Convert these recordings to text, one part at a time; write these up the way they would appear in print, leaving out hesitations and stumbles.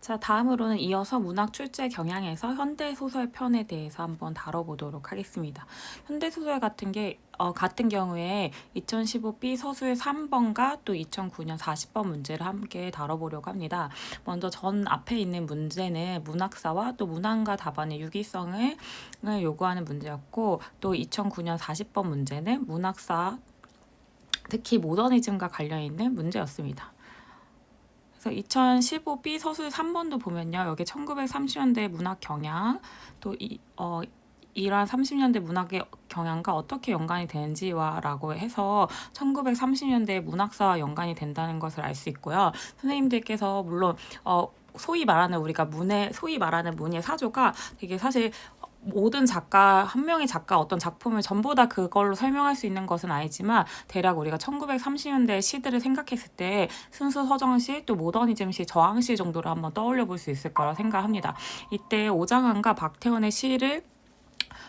자, 다음으로는 이어서 문학 출제 경향에서 현대소설 편에 대해서 한번 다뤄보도록 하겠습니다. 현대소설 같은 경우에 2015B 서술 3번과 또 2009년 40번 문제를 함께 다뤄보려고 합니다. 먼저 전 앞에 있는 문제는 문학사와 또 문항과 답안의 유기성을 요구하는 문제였고, 또 2009년 40번 문제는 문학사, 특히 모더니즘과 관련 있는 문제였습니다. 그래서 2015B 서술 3번도 보면요. 여기 1930년대 문학 경향, 또 이러한 30년대 문학의 경향과 어떻게 연관이 되는지라고 해서 1930년대 문학사와 연관이 된다는 것을 알 수 있고요. 선생님들께서 물론 소위 말하는 문의 사조가 되게 사실 모든 작가, 한 명의 작가 어떤 작품을 전부 다 그걸로 설명할 수 있는 것은 아니지만 대략 우리가 1930년대 시들을 생각했을 때 순수 서정시 또 모더니즘시 저항시 정도로 한번 떠올려 볼 수 있을 거라 생각합니다. 이때 오장환과 박태원의 시를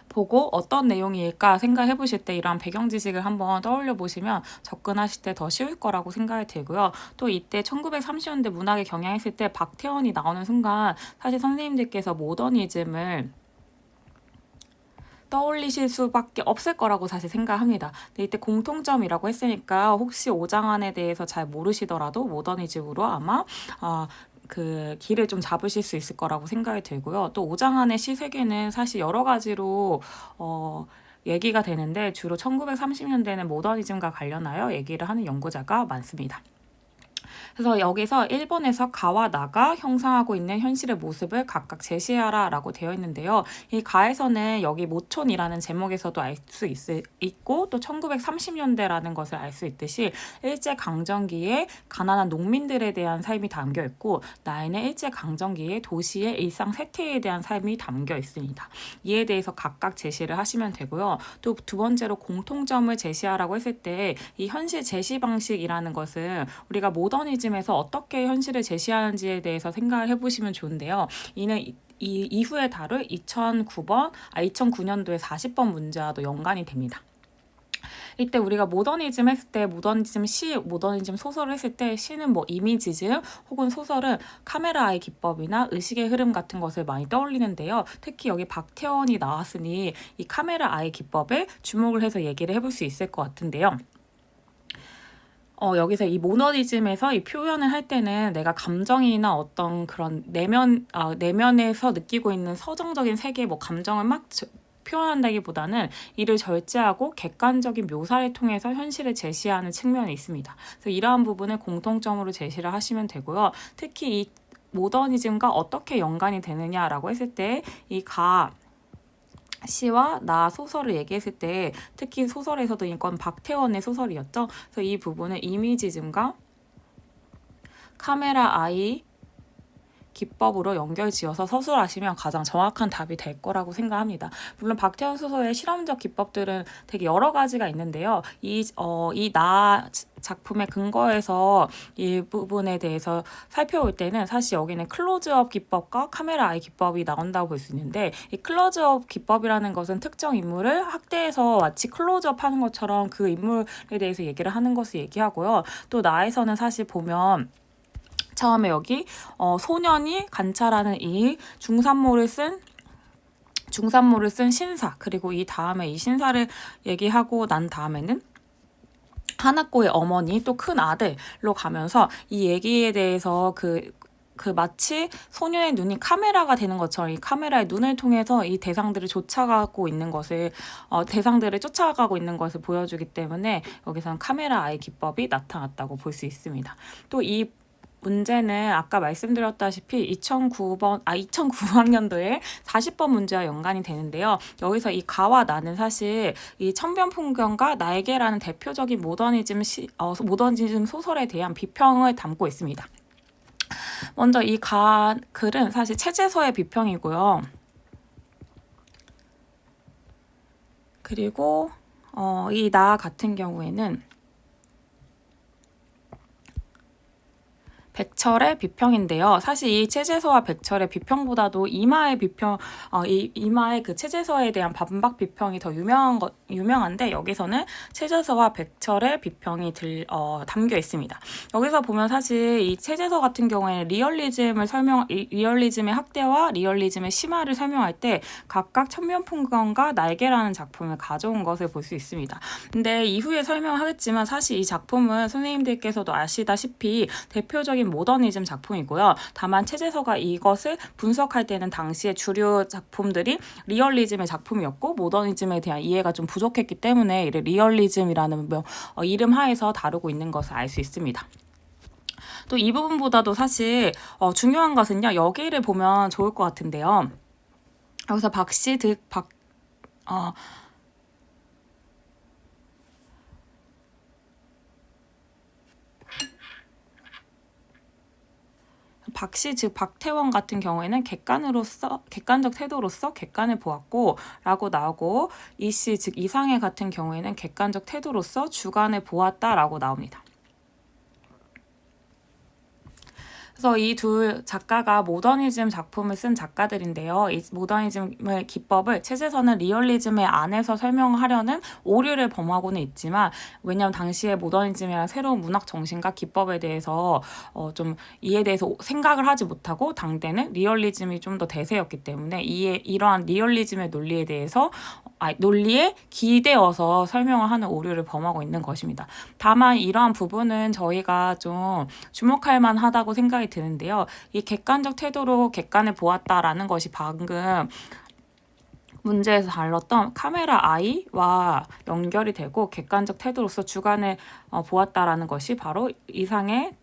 보고 어떤 내용일까 생각해 보실 때 이러한 배경 지식을 한번 떠올려 보시면 접근하실 때 더 쉬울 거라고 생각이 들고요. 또 이때 1930년대 문학에 경향했을 때 박태원이 나오는 순간 사실 선생님들께서 모더니즘을 떠올리실 수밖에 없을 거라고 사실 생각합니다. 근데 이때 공통점이라고 했으니까 혹시 오장환에 대해서 잘 모르시더라도 모더니즘으로 아마 그 길을 좀 잡으실 수 있을 거라고 생각이 들고요. 또 오장환의 시 세계는 사실 여러 가지로 얘기가 되는데 주로 1930년대는 모더니즘과 관련하여 얘기를 하는 연구자가 많습니다. 그래서 여기서 1번에서 가와 나가 형성하고 있는 현실의 모습을 각각 제시하라 라고 되어 있는데요. 이 가에서는 여기 모촌이라는 제목에서도 알 수 있고 또 1930년대라는 것을 알 수 있듯이 일제강점기에 가난한 농민들에 대한 삶이 담겨 있고 나에는 일제강점기에 도시의 일상 쇠퇴에 대한 삶이 담겨 있습니다. 이에 대해서 각각 제시를 하시면 되고요. 또 두 번째로 공통점을 제시하라고 했을 때 이 현실 제시 방식이라는 것은 우리가 모더니즘에서 어떻게 현실을 제시하는지에 대해서 생각을 해보시면 좋은데요. 이는 이 이후에 다룰 2009년도의 40번 문제와도 연관이 됩니다. 이때 우리가 모더니즘 했을 때 모더니즘 소설을 했을 때 시는 뭐 이미지즘 혹은 소설은 카메라 아이 기법이나 의식의 흐름 같은 것을 많이 떠올리는데요. 특히 여기 박태원이 나왔으니 이 카메라 아이 기법에 주목을 해서 얘기를 해볼 수 있을 것 같은데요. 여기서 이 모너리즘에서 이 표현을 할 때는 내가 감정이나 어떤 그런 내면에서 느끼고 있는 서정적인 세계, 뭐 감정을 막 표현한다기보다는 이를 절제하고 객관적인 묘사를 통해서 현실을 제시하는 측면이 있습니다. 그래서 이러한 부분을 공통점으로 제시를 하시면 되고요. 특히 이 모더니즘과 어떻게 연관이 되느냐라고 했을 때 이 시와 나 소설을 얘기했을 때 특히 소설에서도 이건 박태원의 소설이었죠. 그래서 이 부분은 이미지즘과 카메라 아이 기법으로 연결지어서 서술하시면 가장 정확한 답이 될 거라고 생각합니다. 물론 박태원 소설의 실험적 기법들은 되게 여러 가지가 있는데요. 이 나 작품의 근거에서 이 부분에 대해서 살펴볼 때는 사실 여기는 클로즈업 기법과 카메라 아이 기법이 나온다고 볼 수 있는데 이 클로즈업 기법이라는 것은 특정 인물을 확대해서 마치 클로즈업 하는 것처럼 그 인물에 대해서 얘기를 하는 것을 얘기하고요. 또 나에서는 사실 보면 처음에 여기 소년이 관찰하는 이 중산모를 쓴 신사, 그리고 이 다음에 이 신사를 얘기하고 난 다음에는 하나코의 어머니 또 큰 아들로 가면서 이 얘기에 대해서 마치 소녀의 눈이 카메라가 되는 것처럼 이 카메라의 눈을 통해서 이 대상들을 쫓아가고 있는 것을 보여주기 때문에 여기서는 카메라 아이 기법이 나타났다고 볼 수 있습니다. 또 이 문제는 아까 말씀드렸다시피 2009학년도에 40번 문제와 연관이 되는데요. 여기서 이 가와 나는 사실 이 천변 풍경과 나에게라는 대표적인 모더니즘 소설에 대한 비평을 담고 있습니다. 먼저 이 글은 사실 체제서의 비평이고요. 그리고 이 나 같은 경우에는 백철의 비평인데요. 사실 이 체제서와 백철의 비평보다도 이마의 비평, 이마의 그 체제서에 대한 반박 비평이 더 유명한데 여기서는 체제서와 백철의 비평이 담겨 있습니다. 여기서 보면 사실 이 체제서 같은 경우에는 리얼리즘의 학대와 리얼리즘의 심화를 설명할 때 각각 천면풍경과 날개라는 작품을 가져온 것을 볼 수 있습니다. 근데 이후에 설명하겠지만 사실 이 작품은 선생님들께서도 아시다시피 대표적인 모더니즘 작품이고요. 다만 체제서가 이것을 분석할 때는 당시의 주류 작품들이 리얼리즘의 작품이었고 모더니즘에 대한 이해가 좀 부족했기 때문에 이를 리얼리즘이라는 이름 하에서 다루고 있는 것을 알 수 있습니다. 또 이 부분보다도 사실 중요한 것은요. 여기를 보면 좋을 것 같은데요. 여기서 박씨 즉 박태원 같은 경우에는 객관적 태도로서 객관을 보았고 라고 나오고 이씨 즉 이상해 같은 경우에는 객관적 태도로서 주관을 보았다라고 나옵니다. 그래서 이 두 작가가 모더니즘 작품을 쓴 작가들인데요. 이 모더니즘의 기법을 체제서는 리얼리즘의 안에서 설명하려는 오류를 범하고는 있지만 왜냐하면 당시에 모더니즘이란 새로운 문학 정신과 기법에 대해서 좀 이에 대해서 생각을 하지 못하고 당대는 리얼리즘이 좀 더 대세였기 때문에 이러한 리얼리즘의 논리에 대해서 논리에 기대어서 설명을 하는 오류를 범하고 있는 것입니다. 다만 이러한 부분은 저희가 좀 주목할 만하다고 생각이 드는데요. 이 객관적 태도로 객관을 보았다라는 것이 방금 문제에서 다뤘던 카메라 아이와 연결이 되고 객관적 태도로서 주관을 보았다라는 것이 바로 이상의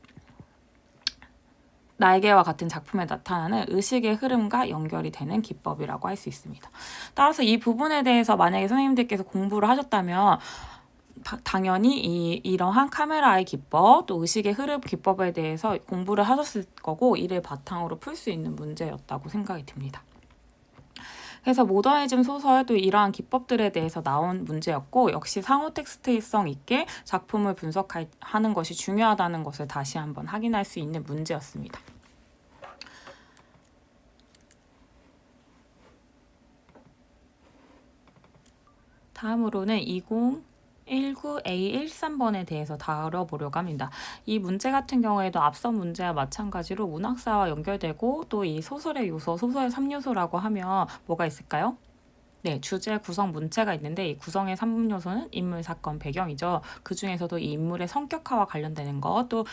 날개와 같은 작품에 나타나는 의식의 흐름과 연결이 되는 기법이라고 할 수 있습니다. 따라서 이 부분에 대해서 만약에 선생님들께서 공부를 하셨다면 당연히 이러한 카메라의 기법 또 의식의 흐름 기법에 대해서 공부를 하셨을 거고 이를 바탕으로 풀 수 있는 문제였다고 생각이 듭니다. 그래서 모더니즘 소설도 이러한 기법들에 대해서 나온 문제였고 역시 상호 텍스트성 있게 작품을 분석하는 것이 중요하다는 것을 다시 한번 확인할 수 있는 문제였습니다. 다음으로는 2019A13번에 대해서 다뤄보려고 합니다. 이 문제 같은 경우에도 앞선 문제와 마찬가지로 문학사와 연결되고 또 이 소설의 요소, 소설의 3요소라고 하면 뭐가 있을까요? 네, 주제, 구성, 문체가 있는데 이 구성의 3요소는 인물, 사건, 배경이죠. 그 중에서도 이 인물의 성격화와 관련되는 것, 또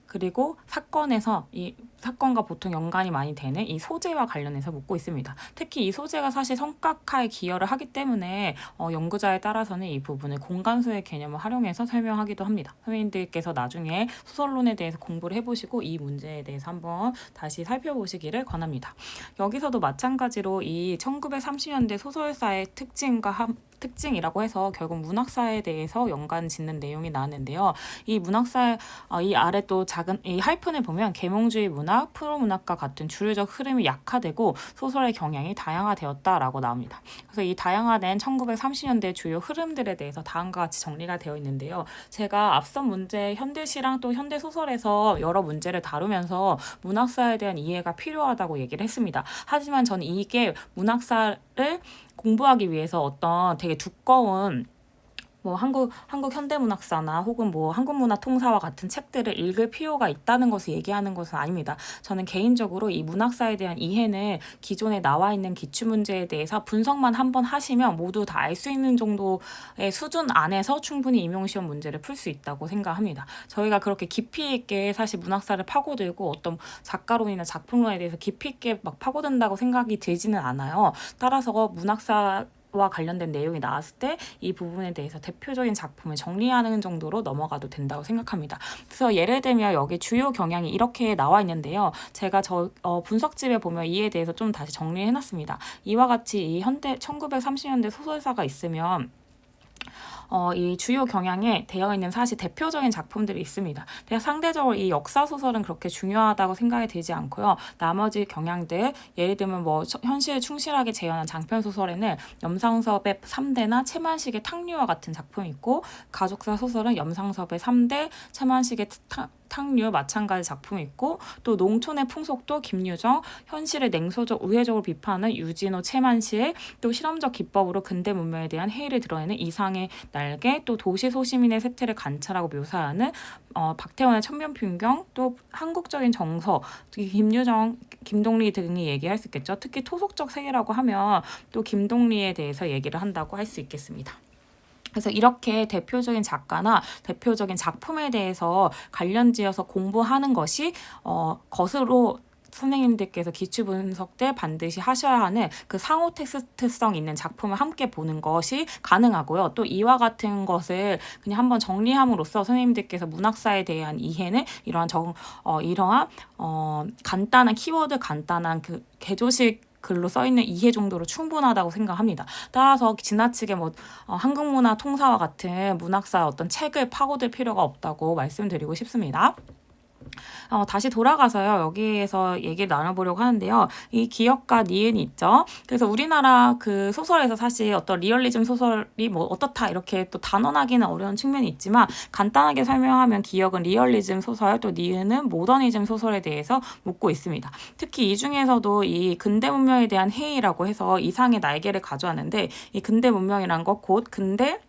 그리고 사건에서 이 사건과 보통 연관이 많이 되는 이 소재와 관련해서 묻고 있습니다. 특히 이 소재가 사실 성격화에 기여를 하기 때문에 연구자에 따라서는 이 부분을 공간소의 개념을 활용해서 설명하기도 합니다. 선생님들께서 나중에 소설론에 대해서 공부를 해보시고 이 문제에 대해서 한번 다시 살펴보시기를 권합니다. 여기서도 마찬가지로 이 1930년대 소설사의 특징이라고 해서 결국 문학사에 대해서 연관 짓는 내용이 나왔는데요. 이 문학사 이 아래 또 작은 이 하이픈을 보면 계몽주의 문학, 프로문학과 같은 주류적 흐름이 약화되고 소설의 경향이 다양화되었다라고 나옵니다. 그래서 이 다양화된 1930년대 주요 흐름들에 대해서 다음과 같이 정리가 되어 있는데요. 제가 앞선 문제 현대시랑 또 현대소설에서 여러 문제를 다루면서 문학사에 대한 이해가 필요하다고 얘기를 했습니다. 하지만 저는 이게 문학사를 공부하기 위해서 어떤 되게 두꺼운 한국 현대문학사나 혹은 한국문화통사와 같은 책들을 읽을 필요가 있다는 것을 얘기하는 것은 아닙니다. 저는 개인적으로 이 문학사에 대한 이해는 기존에 나와 있는 기출문제에 대해서 분석만 한번 하시면 모두 다 알 수 있는 정도의 수준 안에서 충분히 임용시험 문제를 풀 수 있다고 생각합니다. 저희가 그렇게 깊이 있게 사실 문학사를 파고들고 어떤 작가론이나 작품론에 대해서 깊이 있게 파고든다고 생각이 들지는 않아요. 따라서 문학사와 관련된 내용이 나왔을 때 이 부분에 대해서 대표적인 작품을 정리하는 정도로 넘어가도 된다고 생각합니다. 그래서 예를 들면 여기 주요 경향이 이렇게 나와 있는데요. 제가 분석집에 보면 이에 대해서 좀 다시 정리해놨습니다. 이와 같이 이 1930년대 소설사가 있으면 이 주요 경향에 되어 있는 사실 대표적인 작품들이 있습니다. 상대적으로 이 역사 소설은 그렇게 중요하다고 생각이 들지 않고요. 나머지 경향들 예를 들면 현실에 충실하게 재현한 장편 소설에는 염상섭의 3대나 채만식의 탕류와 같은 작품이 있고 가족사 소설은 염상섭의 3대, 채만식의 탕류 마찬가지 작품이 있고 또 농촌의 풍속도 김유정, 현실을 냉소적 우회적으로 비판하는 유진호 채만시의 또 실험적 기법으로 근대 문명에 대한 해이를 드러내는 이상의 날개, 또 도시 소시민의 세태를 관찰하고 묘사하는 박태원의 천면풍경, 또 한국적인 정서, 김유정, 김동리 등이 얘기할 수 있겠죠. 특히 토속적 세계라고 하면 또 김동리에 대해서 얘기를 한다고 할 수 있겠습니다. 그래서 이렇게 대표적인 작가나 대표적인 작품에 대해서 관련지어서 공부하는 것이 것으로 선생님들께서 기출 분석 때 반드시 하셔야 하는 그 상호 텍스트성 있는 작품을 함께 보는 것이 가능하고요. 또 이와 같은 것을 그냥 한번 정리함으로써 선생님들께서 문학사에 대한 이해는 이러한 간단한 키워드, 간단한 그 개조식 글로 써있는 이해 정도로 충분하다고 생각합니다. 따라서 지나치게 한국문화 통사와 같은 문학사 어떤 책을 파고들 필요가 없다고 말씀드리고 싶습니다. 다시 돌아가서요. 여기에서 얘기를 나눠보려고 하는데요. 이 기역과 니은이 있죠. 그래서 우리나라 그 소설에서 사실 어떤 리얼리즘 소설이 어떻다 이렇게 또 단언하기는 어려운 측면이 있지만 간단하게 설명하면 기역은 리얼리즘 소설, 또 니은은 모더니즘 소설에 대해서 묻고 있습니다. 특히 이 중에서도 이 근대 문명에 대한 해이라고 해서 이상의 날개를 가져왔는데 이 근대 문명이란 것 곧 근대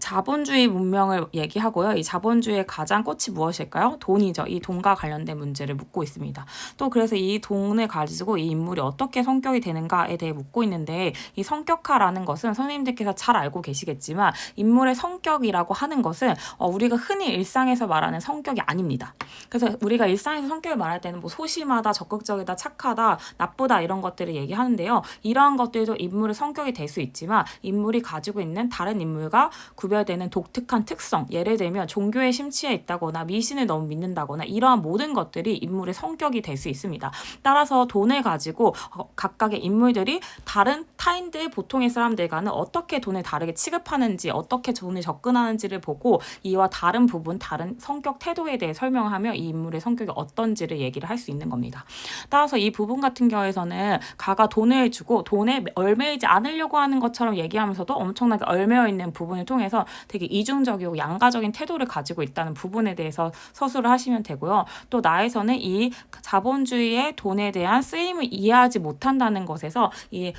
자본주의 문명을 얘기하고요. 이 자본주의의 가장 꽃이 무엇일까요? 돈이죠. 이 돈과 관련된 문제를 묻고 있습니다. 또 그래서 이 돈을 가지고 이 인물이 어떻게 성격이 되는가에 대해 묻고 있는데 이 성격화라는 것은 선생님들께서 잘 알고 계시겠지만 인물의 성격이라고 하는 것은 우리가 흔히 일상에서 말하는 성격이 아닙니다. 그래서 우리가 일상에서 성격을 말할 때는 소심하다, 적극적이다, 착하다, 나쁘다 이런 것들을 얘기하는데요. 이러한 것들도 인물의 성격이 될 수 있지만 인물이 가지고 있는 다른 인물과 구별되는 독특한 특성, 예를 들면 종교에 심취해 있다거나 미신을 너무 믿는다거나 이러한 모든 것들이 인물의 성격이 될 수 있습니다. 따라서 돈을 가지고 각각의 인물들이 다른 타인들, 보통의 사람들과는 어떻게 돈을 다르게 취급하는지, 어떻게 돈을 접근하는지를 보고 이와 다른 부분, 다른 성격 태도에 대해 설명하며 이 인물의 성격이 어떤지를 얘기를 할 수 있는 겁니다. 따라서 이 부분 같은 경우에서는 가가 돈을 주고 돈에 얽매이지 않으려고 하는 것처럼 얘기하면서도 엄청나게 얽매여 있는 부분을 통해서 되게 이중적이고 양가적인 태도를 가지고 있다는 부분에 대해서 서술을 하시면 되고요. 또 나에서는 이 자본주의의 돈에 대한 쓰임을 이해하지 못한다는 것에서 이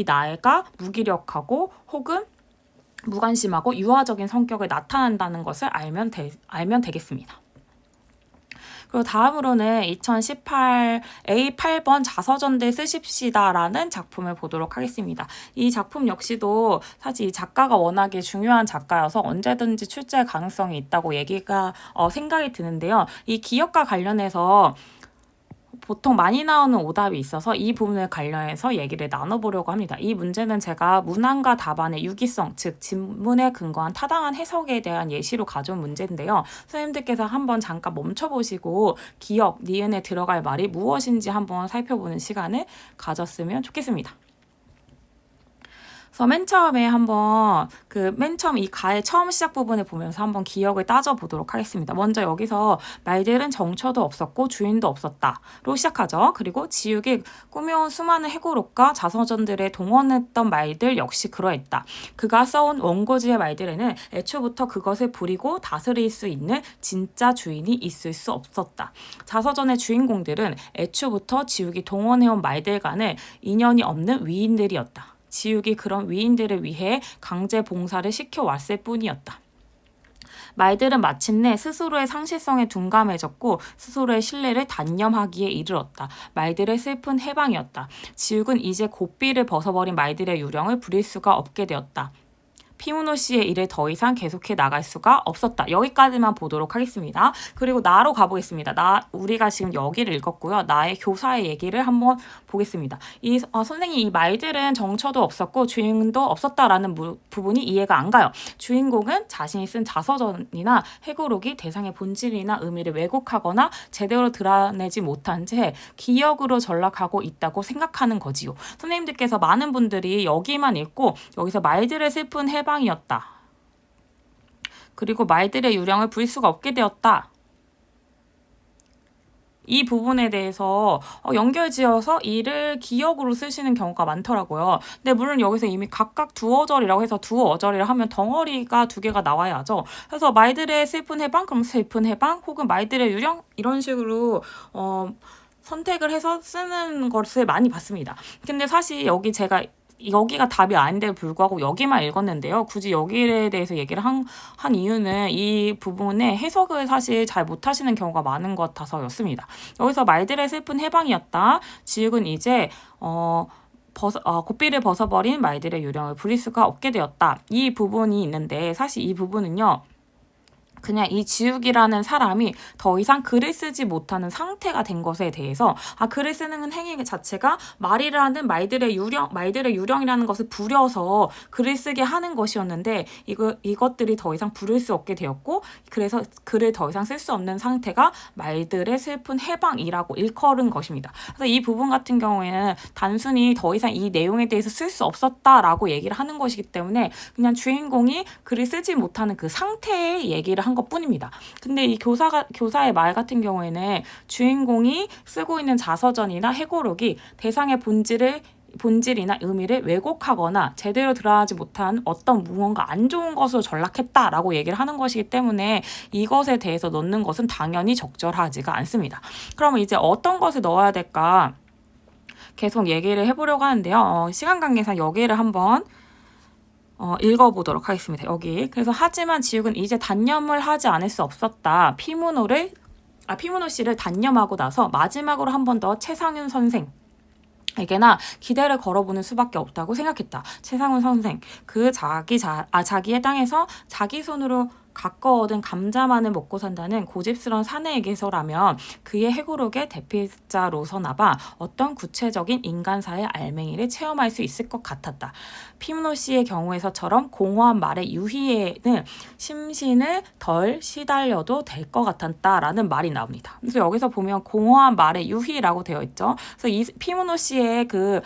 나애가 무기력하고 혹은 무관심하고 유아적인 성격을 나타낸다는 것을 알면 되겠습니다. 그리고 다음으로는 2018 A8번 자서전들 쓰십시다라는 작품을 보도록 하겠습니다. 이 작품 역시도 사실 이 작가가 워낙에 중요한 작가여서 언제든지 출제할 가능성이 있다고 생각이 드는데요. 이 기억과 관련해서 보통 많이 나오는 오답이 있어서 이 부분을 관련해서 얘기를 나눠보려고 합니다. 이 문제는 제가 문항과 답안의 유기성, 즉 지문에 근거한 타당한 해석에 대한 예시로 가져온 문제인데요. 선생님들께서 한번 잠깐 멈춰보시고 기역, 니은에 들어갈 말이 무엇인지 한번 살펴보는 시간을 가졌으면 좋겠습니다. 그래서 맨 처음 이 가의 처음 시작 부분을 보면서 한번 기억을 따져보도록 하겠습니다. 먼저 여기서 말들은 정처도 없었고 주인도 없었다로 시작하죠. 그리고 지육이 꾸며온 수많은 해고록과 자서전들에 동원했던 말들 역시 그러했다. 그가 써온 원고지의 말들에는 애초부터 그것을 부리고 다스릴 수 있는 진짜 주인이 있을 수 없었다. 자서전의 주인공들은 애초부터 지육이 동원해온 말들과는 인연이 없는 위인들이었다. 지육이 그런 위인들을 위해 강제 봉사를 시켜왔을 뿐이었다. 말들은 마침내 스스로의 상실성에 둔감해졌고 스스로의 신뢰를 단념하기에 이르렀다. 말들의 슬픈 해방이었다. 지육은 이제 고삐를 벗어버린 말들의 유령을 부릴 수가 없게 되었다. 피무노 씨의 일을 더 이상 계속해 나갈 수가 없었다. 여기까지만 보도록 하겠습니다. 그리고 나로 가보겠습니다. 우리가 지금 여기를 읽었고요. 나의 교사의 얘기를 한번 보겠습니다. 선생님 이 말들은 정처도 없었고 주인도 없었다라는 부분이 이해가 안 가요. 주인공은 자신이 쓴 자서전이나 해고록이 대상의 본질이나 의미를 왜곡하거나 제대로 드러내지 못한 채 기억으로 전락하고 있다고 생각하는 거지요. 선생님들께서 많은 분들이 여기만 읽고 여기서 말들의 슬픈 해방이었다. 그리고 말들의 유령을 부릴 수가 없게 되었다. 이 부분에 대해서 연결지어서 이를 기역으로 쓰시는 경우가 많더라고요. 근데 물론 여기서 이미 각각 두어절이라고 해서 두어절이라 하면 덩어리가 두 개가 나와야 하죠. 그래서 말들의 슬픈 해방, 그럼 슬픈 해방, 혹은 말들의 유령 이런 식으로 선택을 해서 쓰는 것을 많이 봤습니다. 근데 사실 여기가 답이 아닌데도 불구하고 여기만 읽었는데요. 굳이 여기에 대해서 얘기를 한 이유는 이 부분에 해석을 사실 잘 못하시는 경우가 많은 것 같아서였습니다. 여기서 말들의 슬픈 해방이었다. 지읒은 이제 고삐를 벗어버린 말들의 유령을 부릴 수가 없게 되었다. 이 부분이 있는데 사실 이 부분은요. 그냥 이 지욱이라는 사람이 더 이상 글을 쓰지 못하는 상태가 된 것에 대해서 글을 쓰는 행위 자체가 말이라는 말들의 유령이라는 것을 부려서 글을 쓰게 하는 것이었는데 이것들이 더 이상 부를 수 없게 되었고 그래서 글을 더 이상 쓸 수 없는 상태가 말들의 슬픈 해방이라고 일컬은 것입니다. 그래서 이 부분 같은 경우에는 단순히 더 이상 이 내용에 대해서 쓸 수 없었다라고 얘기를 하는 것이기 때문에 그냥 주인공이 글을 쓰지 못하는 그 상태의 얘기를 한 것뿐입니다. 근데 이 교사의 말 같은 경우에는 주인공이 쓰고 있는 자서전이나 회고록이 대상의 본질이나 의미를 왜곡하거나 제대로 드러나지 못한 어떤 무언가 안 좋은 것으로 전락했다라고 얘기를 하는 것이기 때문에 이것에 대해서 넣는 것은 당연히 적절하지가 않습니다. 그러면 이제 어떤 것을 넣어야 될까 계속 얘기를 해보려고 하는데요. 시간 관계상 여기를 한번 읽어보도록 하겠습니다. 여기. 그래서 하지만 지욱은 이제 단념을 하지 않을 수 없었다. 피문호 씨를 단념하고 나서 마지막으로 한 번 더 최상윤 선생에게나 기대를 걸어보는 수밖에 없다고 생각했다. 최상윤 선생. 자기의 땅에서 자기 손으로 가꿔 얻은 감자만을 먹고 산다는 고집스러운 사내에게서라면 그의 해고록의 대필자로서나마 어떤 구체적인 인간사의 알맹이를 체험할 수 있을 것 같았다. 피문호 씨의 경우에서처럼 공허한 말의 유희에는 심신을 덜 시달려도 될 것 같았다라는 말이 나옵니다. 그래서 여기서 보면 공허한 말의 유희라고 되어 있죠. 그래서 이 피문호 씨의 그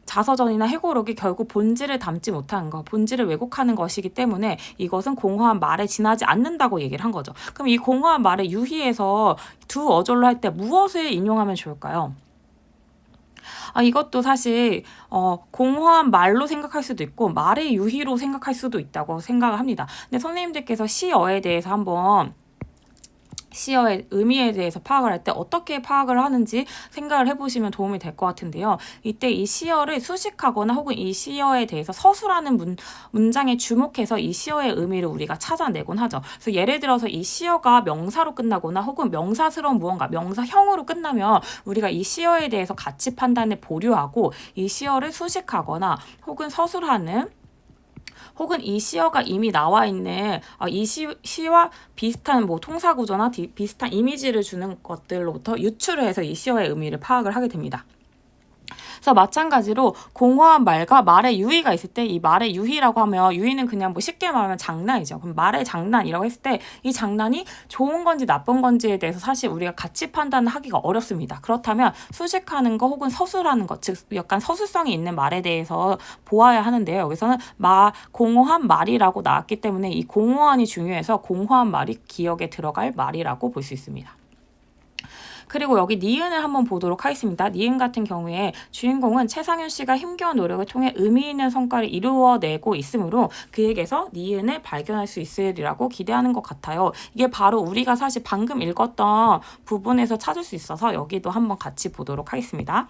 자서전이나 회고록이 결국 본질을 담지 못하는 것, 본질을 왜곡하는 것이기 때문에 이것은 공허한 말에 지나지 않는다고 얘기를 한 거죠. 그럼 이 공허한 말의 유희에서 두 어절로 할 때 무엇을 인용하면 좋을까요? 이것도 사실 공허한 말로 생각할 수도 있고 말의 유희로 생각할 수도 있다고 생각을 합니다. 근데 선생님들께서 시어에 대해서 한번 시어의 의미에 대해서 파악을 할 때 어떻게 파악을 하는지 생각을 해보시면 도움이 될 것 같은데요. 이때 이 시어를 수식하거나 혹은 이 시어에 대해서 서술하는 문장에 주목해서 이 시어의 의미를 우리가 찾아내곤 하죠. 그래서 예를 들어서 이 시어가 명사로 끝나거나 혹은 명사스러운 무언가, 명사형으로 끝나면 우리가 이 시어에 대해서 가치 판단을 보류하고 이 시어를 수식하거나 혹은 서술하는 혹은 이 시어가 이미 나와 있는 이 시와 비슷한 통사 구조나 비슷한 이미지를 주는 것들로부터 유추를 해서 이 시어의 의미를 파악을 하게 됩니다. 그래서 마찬가지로 공허한 말과 말의 유희가 있을 때 이 말의 유희라고 하면 유희는 그냥 쉽게 말하면 장난이죠. 그럼 말의 장난이라고 했을 때 이 장난이 좋은 건지 나쁜 건지에 대해서 사실 우리가 가치 판단을 하기가 어렵습니다. 그렇다면 수식하는 거 혹은 서술하는 것, 즉 약간 서술성이 있는 말에 대해서 보아야 하는데요. 여기서는 공허한 말이라고 나왔기 때문에 이 공허한이 중요해서 공허한 말이 기억에 들어갈 말이라고 볼 수 있습니다. 그리고 여기 니은을 한번 보도록 하겠습니다. 니은 같은 경우에 주인공은 최상윤 씨가 힘겨운 노력을 통해 의미 있는 성과를 이루어내고 있으므로 그에게서 니은을 발견할 수 있으리라고 기대하는 것 같아요. 이게 바로 우리가 사실 방금 읽었던 부분에서 찾을 수 있어서 여기도 한번 같이 보도록 하겠습니다.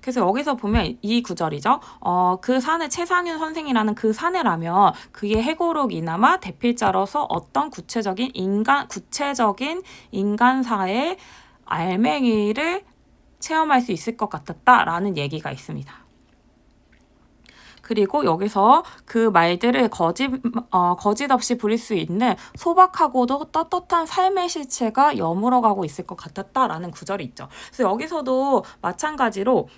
그래서 여기서 보면 이 구절이죠. 그 사내 최상윤 선생이라는 그 사내라면 그의 해고록이나마 대필자로서 어떤 구체적인 인간사의 알맹이를 체험할 수 있을 것 같았다라는 얘기가 있습니다. 그리고 여기서 그 말들을 거짓 없이 부릴 수 있는 소박하고도 떳떳한 삶의 실체가 여물어가고 있을 것 같았다라는 구절이 있죠. 그래서 여기서도 마찬가지로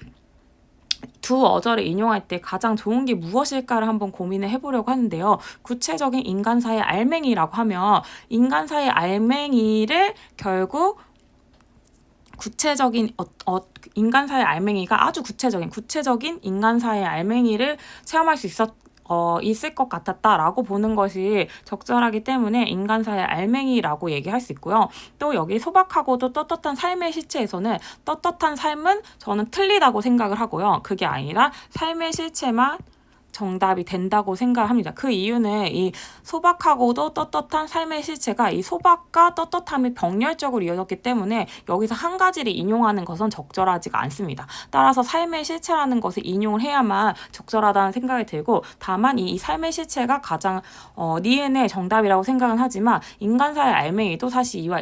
두 어절을 인용할 때 가장 좋은 게 무엇일까를 한번 고민을 해보려고 하는데요. 구체적인 인간사의 알맹이라고 하면 인간사의 알맹이를 결국 구체적인 인간사의 알맹이가 아주 구체적인 인간사의 알맹이를 체험할 수 있을 것 같았다라고 보는 것이 적절하기 때문에 인간사의 알맹이라고 얘기할 수 있고요. 또 여기 소박하고도 떳떳한 삶의 실체에서는 떳떳한 삶은 저는 틀리다고 생각을 하고요. 그게 아니라 삶의 실체만 정답이 된다고 생각합니다. 그 이유는 이 소박하고도 떳떳한 삶의 실체가 이 소박과 떳떳함이 병렬적으로 이어졌기 때문에 여기서 한 가지를 인용하는 것은 적절하지가 않습니다. 따라서 삶의 실체라는 것을 인용을 해야만 적절하다는 생각이 들고, 다만 이 삶의 실체가 가장 니은의 정답이라고 생각은 하지만 인간사의 알맹이도 사실 이와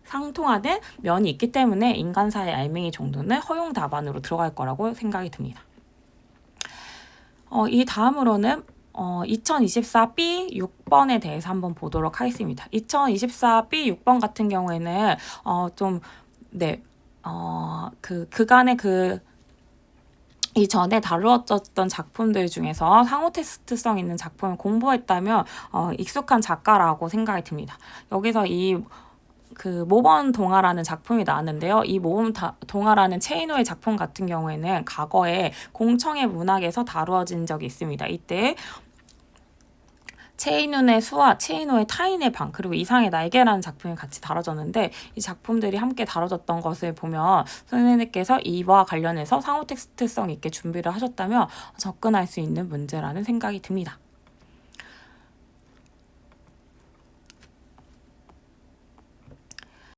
상통하는 면이 있기 때문에 인간사의 알맹이 정도는 허용 답안으로 들어갈 거라고 생각이 듭니다. 이 다음으로는 2024B 6번에 대해서 한번 보도록 하겠습니다. 2024B 6번 같은 경우에는 그간의 이전에 다루어졌던 작품들 중에서 상호 테스트성 있는 작품을 공부했다면 익숙한 작가라고 생각이 듭니다. 여기서 모범 동화라는 작품이 나왔는데요. 이 모범 동화라는 체이노의 작품 같은 경우에는 과거에 공청회 문학에서 다루어진 적이 있습니다. 이때 체이눈의 수와 체이노의 타인의 방, 그리고 이상의 날개라는 작품이 같이 다뤄졌는데, 이 작품들이 함께 다뤄졌던 것을 보면 선생님께서 이와 관련해서 상호 텍스트성 있게 준비를 하셨다면 접근할 수 있는 문제라는 생각이 듭니다.